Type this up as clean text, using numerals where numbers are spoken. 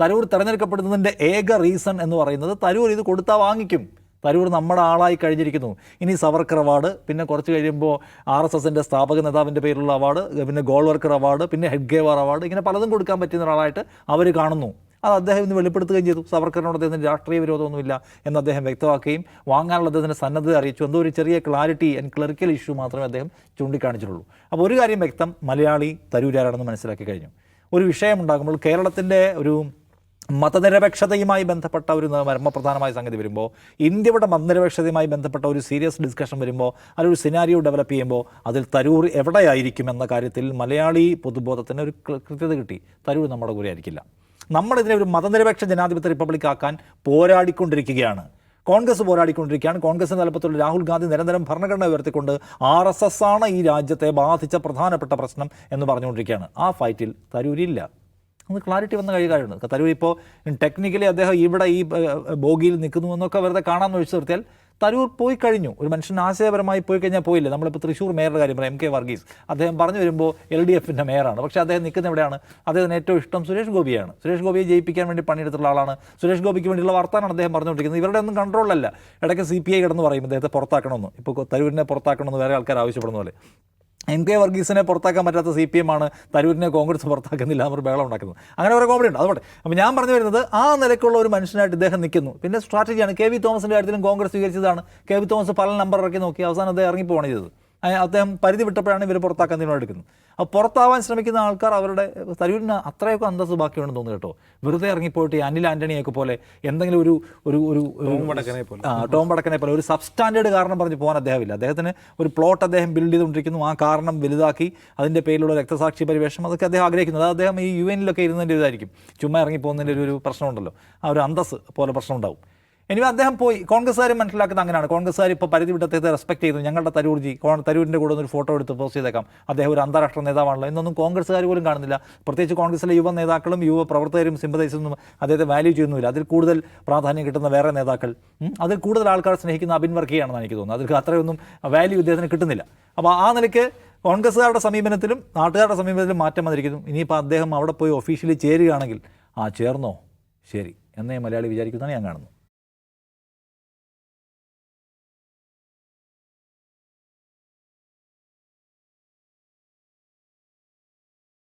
തരൂർ തിരഞ്ഞെടുക്കപ്പെടുന്നതിൻ്റെ ഏക റീസൺ എന്ന് പറയുന്നത് തരൂർ ഇത് കൊടുത്താൽ വാങ്ങിക്കും, തരൂർ നമ്മുടെ ആളായി കഴിഞ്ഞിരിക്കുന്നു. ഇനി സവർക്കർ അവാർഡ്, പിന്നെ കുറച്ച് കഴിയുമ്പോൾ RSSൻ്റെ സ്ഥാപക നേതാവിൻ്റെ പേരിലുള്ള അവാർഡ്, പിന്നെ ഗോൾവർക്കർ അവാർഡ്, പിന്നെ ഹെഡ്ഗേവാർ അവാർഡ്, ഇങ്ങനെ പലതും കൊടുക്കാൻ പറ്റുന്ന ഒരാളായിട്ട് അവർ കാണുന്നു. അത് അദ്ദേഹം ഇന്ന് വെളിപ്പെടുത്തുകയും ചെയ്തു. സവർക്കറിനോട് അദ്ദേഹത്തിന് രാഷ്ട്രീയ വിരോധമൊന്നുമില്ല എന്ന് അദ്ദേഹം വ്യക്തമാക്കുകയും വാങ്ങാനുള്ള അദ്ദേഹത്തിൻ്റെ സന്നദ്ധത അറിയിച്ചു. എന്തോ ഒരു ചെറിയ ക്ലാരിറ്റി ആൻഡ് ക്ലറിക്കൽ ഇഷ്യൂ മാത്രമേ അദ്ദേഹം ചൂണ്ടിക്കാണിച്ചിട്ടുള്ളൂ. അപ്പോൾ ഒരു കാര്യം വ്യക്തം, മലയാളി തരൂരാരാണെന്ന് മനസ്സിലാക്കി കഴിഞ്ഞു. ഒരു വിഷയമുണ്ടാകുമ്പോൾ കേരളത്തിൻ്റെ ഒരു മതനിരപേക്ഷതയുമായി ബന്ധപ്പെട്ട ഒരു മർമ്മപ്രധാനമായ സംഗതി വരുമ്പോൾ, ഇന്ത്യയുടെ മതനിരപേക്ഷതയുമായി ബന്ധപ്പെട്ട ഒരു സീരിയസ് ഡിസ്കഷൻ വരുമ്പോൾ, അതിലൊരു സിനാരിയോ ഡെവലപ്പ് ചെയ്യുമ്പോൾ അതിൽ തരൂർ എവിടെയായിരിക്കും എന്ന കാര്യത്തിൽ മലയാളി പൊതുബോധത്തിന് ഒരു കൃത്യത കിട്ടി. തരൂർ നമ്മുടെ കൂടെ ആയിരിക്കില്ല. നമ്മളിതിനെ ഒരു മതനിരപേക്ഷ ജനാധിപത്യ റിപ്പബ്ലിക് ആക്കാൻ പോരാടിക്കൊണ്ടിരിക്കുകയാണ്. കോൺഗ്രസ് പോരാടിക്കൊണ്ടിരിക്കുകയാണ്. കോൺഗ്രസിൻ്റെ തലപ്പത്തുള്ള രാഹുൽ ഗാന്ധി നിരന്തരം ഭരണഘടന ഉയർത്തിക്കൊണ്ട് RSS ആണ് ഈ രാജ്യത്തെ ബാധിച്ച പ്രധാനപ്പെട്ട പ്രശ്നം എന്ന് പറഞ്ഞുകൊണ്ടിരിക്കുകയാണ്. ആ ഫൈറ്റിൽ തരൂരില്ല. ഒന്ന് ക്ലാരിറ്റി വന്ന കാര്യമുണ്ട്. തരൂർ ഇപ്പോൾ ടെക്നിക്കലി അദ്ദേഹം ഇവിടെ ഈ ബോഗിയിൽ നിൽക്കുന്നു എന്നൊക്കെ വെറുതെ കാണാമെന്ന് ഒഴിച്ചു നിർത്തിയാൽ തരൂർ പോയി കഴിഞ്ഞു. ഒരു മനുഷ്യൻ ആശയപരമായി പോയി കഴിഞ്ഞാൽ പോയില്ലേ. നമ്മളിപ്പോൾ തൃശ്ശൂർ മേയറുടെ കാര്യം പറയാം, MK വർഗീസ്. അദ്ദേഹം പറഞ്ഞു വരുമ്പോൾ LDFൻ്റെ മേയറാണ്. പക്ഷേ അദ്ദേഹം നിൽക്കുന്ന എവിടെയാണ്? അദ്ദേഹത്തിന് ഏറ്റവും ഇഷ്ടം സുരേഷ് ഗോപിയാണ്. സുരേഷ് ഗോപിയെ ജയിപ്പിക്കാൻ വേണ്ടി പണിയെടുത്തുള്ള ആളാണ്. സുരേഷ് ഗോപിക്ക് വേണ്ടിയുള്ള വാർത്താനാണ് അദ്ദേഹം പറഞ്ഞുകൊണ്ടിരിക്കുന്നത്. ഇവരുടെ ഒന്നും കൺട്രോളല്ല. ഇടയ്ക്ക് CPI കിടന്ന് പറയും അദ്ദേഹത്തെ പുറത്താക്കണമെന്ന്. ഇപ്പോൾ തരൂരിനെ പുറത്താക്കണമെന്ന് വേറെ ആൾക്കാർ ആവശ്യപ്പെടുന്ന പോലെ. MK വർഗീസിനെ പുറത്താക്കാൻ പറ്റാത്ത CPM ആണ് തരൂരിനെ കോൺഗ്രസ് പുറത്താക്കുന്നില്ല എന്നൊരു ബഹളം ഉണ്ടാക്കുന്നത്. അങ്ങനെ ഒരു കോമഡി ഉണ്ട്. അതുകൊണ്ട് അപ്പോൾ ഞാൻ പറഞ്ഞു വരുന്നത്, ആ നിലയ്ക്കുള്ള ഒരു മനുഷ്യനായിട്ട് ഇദ്ദേഹം നിൽക്കുന്നു. പിന്നെ സ്ട്രാറ്റജിയാണ്. KV തോമസിൻ്റെ കാര്യത്തിലും കോൺഗ്രസ് സ്വീകരിച്ചതാണ്. KV തോമസ് പല നമ്പർ ഇറക്കി നോക്കി അവസാനം അദ്ദേഹം ഇറങ്ങിപ്പോവാണ് ചെയ്തത്. അദ്ദേഹം പരിധി വിട്ടപ്പോഴാണ് ഇവർ പുറത്താക്കാൻ തീരുമാനമെടുക്കുന്നത്. അപ്പോൾ പുറത്താവാൻ ശ്രമിക്കുന്ന ആൾക്കാർ അവരുടെ തരൂരിന് അത്രയൊക്കെ അന്തസ്സ് ബാക്കിയുണ്ടെന്ന് തോന്നുന്നു കേട്ടോ. വെറുതെ ഇറങ്ങിപ്പോയിട്ട് അനിൽ ആൻ്റണിയൊക്കെ പോലെ എന്തെങ്കിലും ഒരു ടോം വടക്കനെ പോലെ ഒരു സബ്സ്റ്റാൻഡേർഡ് കാരണം പറഞ്ഞ് പോകാൻ അദ്ദേഹമില്ല. അദ്ദേഹത്തിന് ഒരു പ്ലോട്ട് അദ്ദേഹം ബിൽഡ് ചെയ്തുകൊണ്ടിരിക്കുന്നു. ആ കാരണം വലുതാക്കി അതിൻ്റെ പേരിലുള്ള രക്തസാക്ഷി പരിവേഷം അതൊക്കെ അദ്ദേഹം ആഗ്രഹിക്കുന്നത്. അത് അദ്ദേഹം ഈ UN-ലൊക്കെ ഇരുന്നതിൻ്റെ ഇതായിരിക്കും. ചുമ്മാ ഇറങ്ങിപ്പോകുന്നതിൻ്റെ ഒരു പ്രശ്നമുണ്ടല്ലോ, ആ ഒരു അന്തസ്സ് പോലെ പ്രശ്നം ഉണ്ടാവും. ഇനി അദ്ദേഹം പോയി. കോൺഗ്രസ്സുകാർ മനസ്സിലാക്കുന്നത് അങ്ങനെയാണ്. കോൺഗ്രസ്സുകാർ ഇപ്പോൾ പരിധി വിട്ട് അദ്ദേഹത്തെ റെസ്പെക്ട് ചെയ്തു. ഞങ്ങളുടെ തരൂരിൻ്റെ കൂടെ ഒരു ഫോട്ടോ എടുത്ത് പോസ്റ്റ് ചെയ്തേക്കാം, അദ്ദേഹം ഒരു അന്താരാഷ്ട്ര നേതാവാണല്ലോ എന്നൊന്നും കോൺഗ്രസ്സുകാർ പോലും കാണുന്നില്ല. പ്രത്യേകിച്ച് കോൺഗ്രസിലെ യുവ നേതാക്കളും യുവ പ്രവർത്തകരും സിമ്പതൈസൊന്നും അദ്ദേഹത്തെ വാല്യൂ ചെയ്യുന്നില്ല. അതിൽ കൂടുതൽ പ്രാധാന്യം കിട്ടുന്ന വേറെ നേതാക്കൾ, അതിൽ കൂടുതൽ ആൾക്കാർ സ്നേഹിക്കുന്ന അബിൻ വർക്കിയാണെന്ന് എനിക്ക് തോന്നുന്നത്. അതിൽ അത്രയൊന്നും വാല്യൂ ഇദ്ദേഹത്തിന് കിട്ടുന്നില്ല. അപ്പോൾ ആ നിലയ്ക്ക് കോൺഗ്രസ്സുകാരുടെ സമീപനത്തിലും നാട്ടുകാരുടെ സമീപനത്തിലും മാറ്റം വന്നിരിക്കുന്നു. ഇനിയിപ്പോൾ അദ്ദേഹം അവിടെ പോയി ഒഫീഷ്യലി ചേരുകയാണെങ്കിൽ ചേർന്നോ ശരി എന്നേ മലയാളി വിചാരിക്കുന്നതാണ് ഞാൻ കാണുന്നത്.